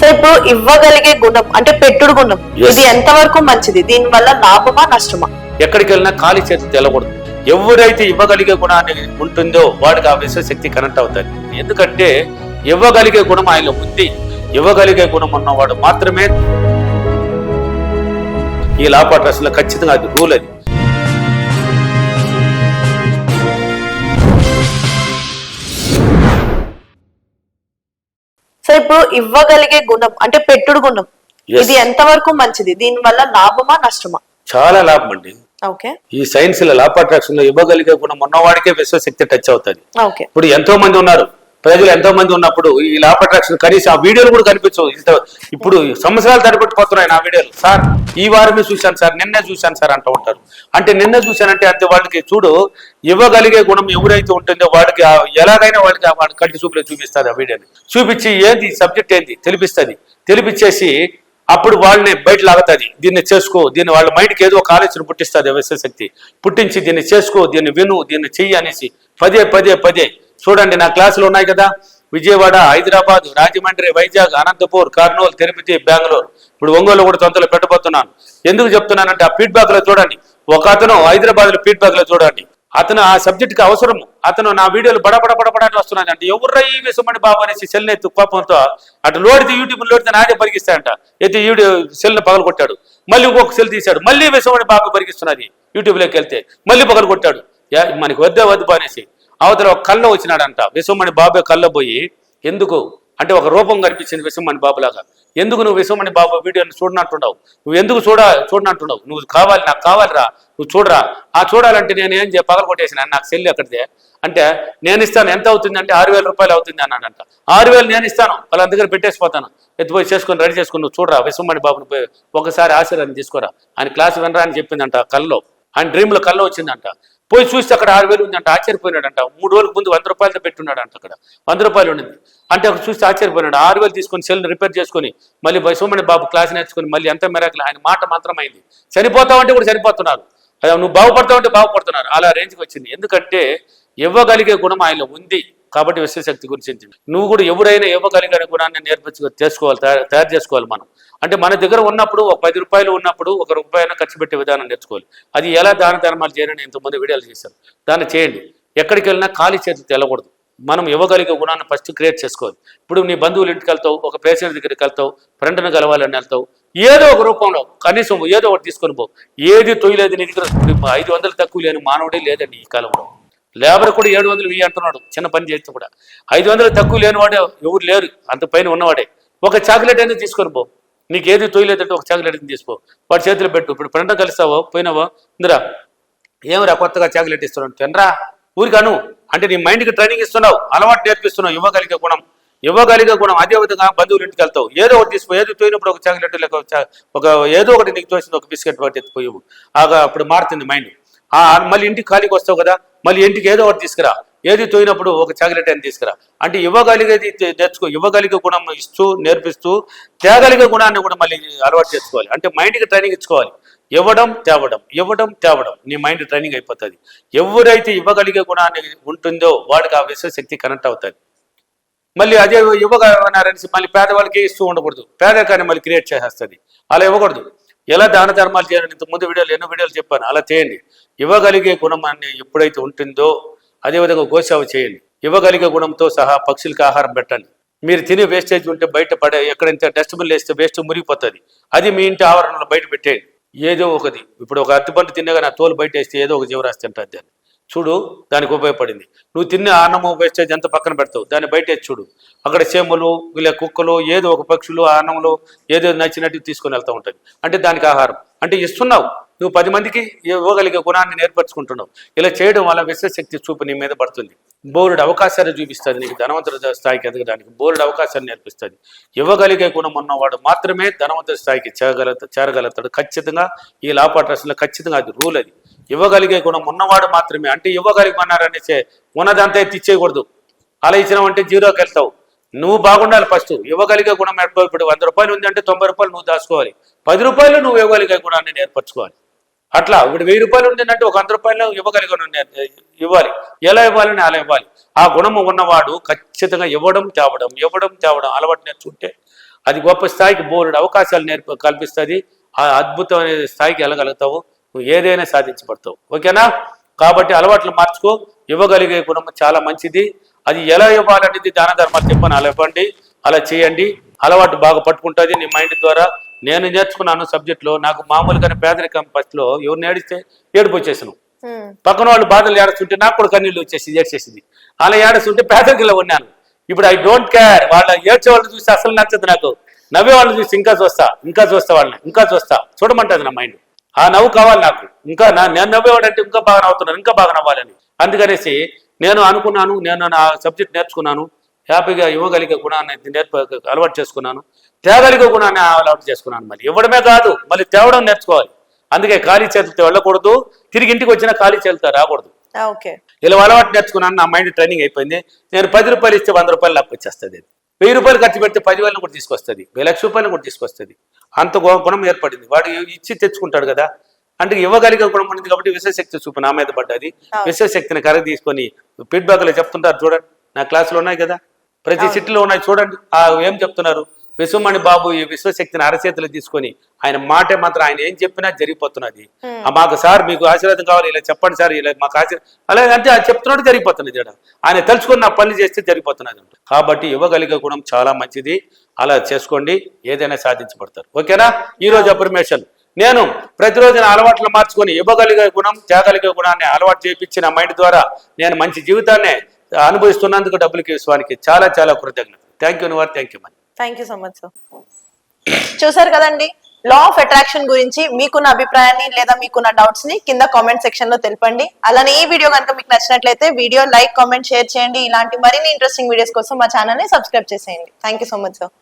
So ఇప్పుడు ఇవ్వగలిగే గుణం అంటే పెట్టుడు గుణం, ఇది ఎంత వరకు మంచిది? దీని వల్ల లాభమా నష్టమా? ఎక్కడికి వెళ్ళినా ఖాళీ చేతి తెలకూడదు. ఎవరైతే ఇవ్వగలిగే గుణాన్ని ఉంటుందో వాడికి ఆ విశ్వశక్తి కనెక్ట్ అవుతుంది. ఎందుకంటే ఇవ్వగలిగే గుణం ఆయనలో ఉంది. ఇవ్వగలిగే గుణం ఉన్నవాడు మాత్రమే ఈ లా ఆఫ్ అట్రాక్షన్ లో ఖచ్చితంగా అది రూల్. అది సో ఇప్పుడు ఇవ్వగలిగే గుణం అంటే పెట్టుడు గుణం, ఇది ఎంత వరకు మంచిది? దీని వల్ల లాభమా నష్టమా? చాలా లాభం అండి. ఓకే, ఈ సైన్స్ లో లా ఆఫ్ అట్రాక్షన్ లో ఇవ్వగలిగే గుణం ఉన్నవాడికే విశ్వశక్తి టచ్ అవుతుంది. ఓకే, ఇప్పుడు ఎంతో మంది ఉన్నారు, ప్రజలు ఎంతో మంది ఉన్నప్పుడు ఈ లా ఆఫ్ అట్రాక్షన్ కనీసం ఆ వీడియోలు కూడా కనిపించవు. ఇప్పుడు సంవత్సరాలు తరబెట్టిపోతున్నాయి నా వీడియోలు. సార్ ఈ వారమే చూశాను సార్, నిన్నే చూశాను సార్ అంటూ ఉంటారు. అంటే నిన్న చూశానంటే అంతే వాళ్ళకి చూడు ఇవ్వగలిగే గుణం ఎవరైతే ఉంటుందో వాడికి ఎలాగైనా వాడికి కంటి చూపులో చూపిస్తుంది. ఆ వీడియోని చూపించి ఏంది సబ్జెక్ట్ ఏంది తెలిపించేసి అప్పుడు వాళ్ళని బయట లాగుతుంది. దీన్ని చేసుకో, దీన్ని వాళ్ళ మైండ్కి ఏదో ఒక ఆలోచన పుట్టిస్తుంది విశ్వశక్తి. పుట్టించి దీన్ని చేసుకో, దీన్ని విను, దీన్ని చెయ్యి అనేసి పదే పదే పదే. చూడండి నా క్లాసులు ఉన్నాయి కదా, విజయవాడ, హైదరాబాద్, రాజమండ్రి, వైజాగ్, అనంతపూర్, కర్నూలు, తిరుపతి, బెంగళూరు, ఇప్పుడు ఒంగోలు కూడా తొందరలో పెట్టబోతున్నాను. ఎందుకు చెప్తున్నానంటే ఆ ఫీడ్బ్యాక్ లో చూడండి. ఒక అతను హైదరాబాద్ లో ఫీడ్బ్యాక్ లో చూడండి, అతను ఆ సబ్జెక్ట్ కి అవసరం, అతను నా వీడియోలు బడబడబడబడని వస్తున్నాడు అంటే ఎవర్రా ఈ విశ్వమణి బాబు అనేసి సెల్ని కోపంతో అటు లోడితే యూట్యూబ్ లోడితే నాడే పరిగిస్తాయంట. అయితే సెల్ని పగలు కొట్టాడు, మళ్ళీ ఇంకొక సెల్ తీశాడు, మళ్ళీ విశ్వమణి బాబు పరిగిస్తున్నది. యూట్యూబ్లోకి వెళ్తే మళ్ళీ పగలు కొట్టాడు. మనకి వద్దు అనేసి అవతల ఒక కళ్ళ వచ్చినాడంట. విశ్వమణి బాబే కళ్ళ పోయి ఎందుకు అంటే ఒక రూపం కనిపించింది విశ్వమణి బాబులాగా. ఎందుకు నువ్వు విశ్వమణి బాబు వీడియోని చూడనంటున్నావు? నువ్వు ఎందుకు చూడనంటున్నావు? నువ్వు కావాలి, నాకు కావాలిరా, నువ్వు చూడరా. ఆ చూడాలంటే నేను ఏం పగలు కొట్టేసిన, నాకు సెల్లి ఎక్కడిదే అంటే నేను ఇస్తాను. ఎంత అవుతుంది అంటే 6,000 రూపాయలు అవుతుంది అన్నాడంట. 6,000 నేను ఇస్తాను, వాళ్ళ దగ్గర పెట్టేసిపోతాను, ఎత్తిపోయి చేసుకొని రెడీ చేసుకుని నువ్వు చూడరా విశ్వమణి బాబుని పోయి ఒకసారి ఆశీర్వాదం తీసుకోరా, ఆయన క్లాస్ వినరా అని చెప్పిందంట. కల్లో ఆయన డ్రీమ్లో కల్లో వచ్చిందంట. పోయి చూస్తే అక్కడ 6,000 ఉందంట. ఆశ్చర్యపోయినాడంట. 3 రోజుల ముందు 100 రూపాయలతో పెట్టున్నాడంట. అక్కడ 100 రూపాయలు ఉండింది అంటే అక్కడ చూస్తే ఆశ్చర్యపోయినాడు. 6,000 తీసుకొని సెల్ని రిపేర్ చేసుకుని మళ్ళీ విశ్వమణి బాబు క్లాస్ నేర్చుకుని మళ్ళీ ఎంత మెరాకులు. ఆయన మాట మాత్రం అయింది. చనిపోతావంటే కూడా చనిపోతున్నారు, నువ్వు బాగుపడతావంటే బాగుపడుతున్నారు. అలా రేంజ్కి వచ్చింది. ఎందుకంటే ఇవ్వగలిగే గుణం ఆయనలో ఉంది కాబట్టి విశ్వశక్తి గురించి. నువ్వు కూడా ఎవరైనా ఇవ్వగలిగే గుణాన్ని తయారు చేసుకోవాలి మనం. అంటే మన దగ్గర ఉన్నప్పుడు ఒక 10 రూపాయలు ఉన్నప్పుడు 1 రూపాయన ఖర్చు పెట్టే విధానం నేర్చుకోవాలి. అది ఎలా దాన ధర్మాలు చేయాలని ఎంతోమంది వీడియోలు చేశారు. దాన్ని చేయండి. ఎక్కడికి వెళ్ళినా ఖాళీ చేతులు తెలకూడదు. మనం ఇవ్వగలిగే గుణాన్ని ఫస్ట్ క్రియేట్ చేసుకోవాలి. ఇప్పుడు నీ బంధువులు ఇంటికి వెళ్తావు, ఒక పేషెంట్ దగ్గరికి వెళ్తావు, ఫ్రెండ్ని కలవాలని వెళ్తావు, ఏదో ఒక రూపంలో కనీసం ఏదో ఒకటి తీసుకొని పో. ఏది తొయ్యలేదు నీ దగ్గర. 500 తక్కువ లేని మానవుడే లేదండి ఈ కాలంలో. లేబర్ కూడా 700 అంటున్నాడు చిన్న పని చేస్తే కూడా. 500 తక్కువ లేనివాడే ఎవరు లేరు, అంత పైన ఉన్నవాడే. ఒక చాక్లెట్ అనేది తీసుకొని పో. నీకు ఏది తొయ్యలేదంటే ఒక చాక్లెట్ తీసుకో, వాడి చేతిలో పెట్టు. ఇప్పుడు ఫ్రెండ్ కలుస్తావో పోయినావో, ఇందిరా ఏమరా కొత్తగా చాక్లెట్ ఇస్తున్నావు తినరా ఊరికాను అంటే నీ మైండ్కి ట్రైనింగ్ ఇస్తున్నావు, అలవాటు నేర్పిస్తున్నావు. ఇవ్వగలిగే గుణం అదే విధంగా బంధువులు ఇంటికి వెళ్తావు, ఏదో ఒకటి తీసుకో. ఏది తోయినప్పుడు ఒక చాక్లెట్ లేక ఒక ఏదో ఒకటి నీకు తోసింది ఒక బిస్కెట్ ఒకటి ఎత్తిపోయి అప్పుడు మారుతుంది మైండ్. మళ్ళీ ఇంటికి ఖాళీకి వస్తావు కదా, మళ్ళీ ఇంటికి ఏదో ఒకటి తీసుకురా. ఏది తోయినప్పుడు ఒక చాక్లెట్ అని తీసుకురా. అంటే ఇవ్వగలిగేది నేర్చుకో. ఇవ్వగలిగే గుణం ఇస్తూ నేర్పిస్తూ తేగలిగే గుణాన్ని కూడా మళ్ళీ అలవాటు చేసుకోవాలి. అంటే మైండ్కి ట్రైనింగ్ ఇచ్చుకోవాలి. ఇవ్వడం తేవడం నీ మైండ్ ట్రైనింగ్ అయిపోతుంది. ఎవరైతే ఇవ్వగలిగే గుణాన్ని ఉంటుందో వాడికి ఆ విశ్వశక్తి కనెక్ట్ అవుతుంది. మళ్ళీ అదే ఇవ్వగలరనేసి మళ్ళీ పేదవాళ్ళకి ఇస్తూ ఉండకూడదు. పేదరికాన్ని మళ్ళీ క్రియేట్ చేసేస్తుంది. అలా ఇవ్వకూడదు. ఎలా దాన ధర్మాలు చేయాలని ఇంతకుముందు ఎన్నో వీడియోలు చెప్పాను. అలా చేయండి. ఇవ్వగలిగే గుణం అన్ని ఎప్పుడైతే ఉంటుందో అదేవిధంగా గోసేవ చేయండి. ఇవ్వగలిగే గుణంతో సహా పక్షులకి ఆహారం పెట్టండి. మీరు తినే వేస్టేజ్ ఉంటే బయట ఎక్కడైతే డస్ట్బిన్లు వేస్తే వేస్ట్ మురిగిపోతుంది. అది మీ ఇంటి ఆవరణలో బయట పెట్టేయండి. ఏదో ఒకటి. ఇప్పుడు ఒక అరటిపండు తిన్నగా నా తోలు బయట వేస్తే ఏదో ఒక జీవరాశి తింటుంది. దాన్ని చూడు, దానికి ఉపయోగపడింది. నువ్వు తిన్న అన్నము వేస్టేజ్ ఎంత పక్కన పెడతావు, దాన్ని బయట చూడు. అక్కడ చేమలు ఇలా కుక్కలు ఏదో ఒక పక్షులు ఆ అన్నంలో ఏదో నచ్చినట్టు తీసుకొని వెళ్తూ ఉంటుంది. అంటే దానికి ఆహారం అంటే ఇస్తున్నావు. నువ్వు 10 మందికి ఇవ్వగలిగే గుణాన్ని నేర్పరచుకుంటున్నావు. ఇలా చేయడం వల్ల విశ్వశక్తి చూపు నీ మీద పడుతుంది. బోర్డు అవకాశాలు చూపిస్తుంది. నీకు ధనవంతుల స్థాయికి ఎదగడానికి బోర్డు అవకాశాలు నేర్పిస్తుంది. ఇవ్వగలిగే గుణం ఉన్నవాడు మాత్రమే ధనవంతుల స్థాయికి చేరగలుగుతాడు. ఖచ్చితంగా ఈ లా ఆఫ్ అట్రాక్షన్లో ఖచ్చితంగా అది రూల్. అది ఇవ్వగలిగే గుణం ఉన్నవాడు మాత్రమే. అంటే ఇవ్వగలిగమన్నారనేసే ఉన్నదంతా ఎత్తిచ్చేయకూడదు. అలా ఇచ్చినావంటే జీరోకి వెళ్తావు. నువ్వు బాగుండాలి ఫస్ట్. ఇవ్వగలిగే గుణం ఇప్పుడు 100 రూపాయలు ఉంది అంటే 90 రూపాయలు నువ్వు దాచుకోవాలి. 10 రూపాయలు నువ్వు ఇవ్వగలిగే గుణాన్ని నేర్పరచుకోవాలి. అట్లా ఇప్పుడు 1000 రూపాయలు ఉందంటే ఒక 100 రూపాయలు ఇవ్వగలిగే ఇవ్వాలి. ఎలా ఇవ్వాలని అలా ఇవ్వాలి. ఆ గుణము ఉన్నవాడు ఖచ్చితంగా ఇవ్వడం తేవడం అలవాటు నేర్చుకుంటే అది గొప్ప స్థాయికి బోలెడు అవకాశాలు కల్పిస్తుంది. ఆ అద్భుతమైన స్థాయికి వెళ్ళగలుగుతావు, నువ్వు ఏదైనా సాధించబడతావు. ఓకేనా? కాబట్టి అలవాట్లు మార్చుకో. ఇవ్వగలిగే గుణం చాలా మంచిది. అది ఎలా ఇవ్వాలనేది దాన ధర్మాలు చెప్పని అలా ఇవ్వండి, అలా చేయండి. అలవాటు బాగా పట్టుకుంటుంది నీ మైండ్ ద్వారా. నేను నేర్చుకున్నాను సబ్జెక్టులో. నాకు మామూలుగానే పేదరికం ఫస్ట్లో ఎవరిని ఏడిస్తే ఏడుపు వచ్చేసాను. పక్కన వాళ్ళు బాధలు ఏడుస్తుంటే నాకు కూడా కన్నీళ్ళు ఏడ్చేసింది. అలా ఏడుస్తుంటే పేదరికంలో ఉన్నాను. ఇప్పుడు ఐ డోంట్ కేర్. వాళ్ళ ఏడ్చే వాళ్ళని చూస్తే అసలు నచ్చదు నాకు. నవ్వే వాళ్ళని చూసి ఇంకా చూస్తా వాళ్ళని ఇంకా చూడమంటుంది నా మైండ్. ఆ నవ్వు కావాలి నాకు. ఇంకా నేను నవ్వేవాడంటే ఇంకా బాగా నవ్వుతున్నాను, ఇంకా బాగా నవ్వాలని. అందుకనేసి నేను అనుకున్నాను, నేను నా సబ్జెక్ట్ నేర్చుకున్నాను. హ్యాపీగా ఇవ్వగలిగే గుణాన్ని అలవాటు చేసుకున్నాను, తేగలిగే గుణాన్ని అలవాటు చేసుకున్నాను. మళ్ళీ ఇవ్వడమే కాదు, మళ్ళీ తేవడం నేర్చుకోవాలి. అందుకే ఖాళీ చేతులతో వెళ్ళకూడదు, తిరిగి ఇంటికి వచ్చినా ఖాళీ చేతులతో రాకూడదు. ఇలా అలవాటు నేర్చుకున్నాను. నా మైండ్ ట్రైనింగ్ అయిపోయింది. నేను 10 రూపాయలు ఇస్తే 100 రూపాయలు నాకు వచ్చేస్తుంది. 1000 రూపాయలు ఖర్చు పెడితే 10,000 కూడా తీసుకొస్తుంది, 1,00,000 రూపాయలు కూడా తీసుకొస్తుంది. అంత గుణం ఏర్పడింది. వాడు ఇచ్చి తెచ్చుకుంటాడు కదా. అంటే ఇవ్వగలిగే గుణం ఉంది కాబట్టి విశ్వశక్తి చూపు నా మీద పడ్డది. విశ్వశక్తిని కరెక్ట్ తీసుకొని ఫీడ్బ్యాక్లో చెప్తుంటారు చూడండి. నా క్లాసులో ఉన్నాయి కదా, ప్రతి సిటీలో ఉన్నాయి చూడండి. ఏం చెప్తున్నారు? విశ్వమణి బాబు ఈ విశ్వశక్తిని అరచేతులు తీసుకొని ఆయన మాటే మాత్రం ఆయన ఏం చెప్పినా జరిగిపోతున్నది. మాకు సార్ మీకు ఆశీర్వాదం కావాలి, ఇలా చెప్పండి సార్, ఇలా మాకు అలా అంటే అది చెప్తున్నాడు జరిగిపోతున్నది. ఆయన తెలుసుకొని నా పనులు చేస్తే జరిగిపోతున్నది. కాబట్టి ఇవ్వగలిగే గుణం చాలా మంచిది. అలా చేసుకోండి, ఏదైనా సాధించబడతారు. ఓకేనా? ఈ రోజు అఫర్మేషన్. నేను ప్రతిరోజు నా అలవాట్లు మార్చుకొని ఇవ్వగలిగే గుణం, తేగలిగే గుణాన్ని అలవాటు చేయించిన మైండ్ ద్వారా నేను మంచి జీవితాన్ని అనుభవిస్తున్నందుకు డబ్బులకి విశ్వానికి చాలా చాలా కృతజ్ఞత. Thank you Nivar, thank you money. Thank you so much sir. చూసారు కదండి, లా ఆఫ్ అట్రాక్షన్ గురించి మీకున్న అభిప్రాయాన్ని లేదా మీకున్న డౌట్స్ ని కింద కామెంట్ సెక్షన్ లో తెలపండి. అలానే ఈ వీడియో కనుక మీకు నచ్చినట్లయితే వీడియో లైక్, కామెంట్, షేర్ చేయండి. ఇలాంటి మరిన్ని ఇంట్రెస్టింగ్ వీడియోస్ కోసం మా ఛానల్ ని సబ్స్క్రైబ్ చేసేయండి. Thank you so much sir.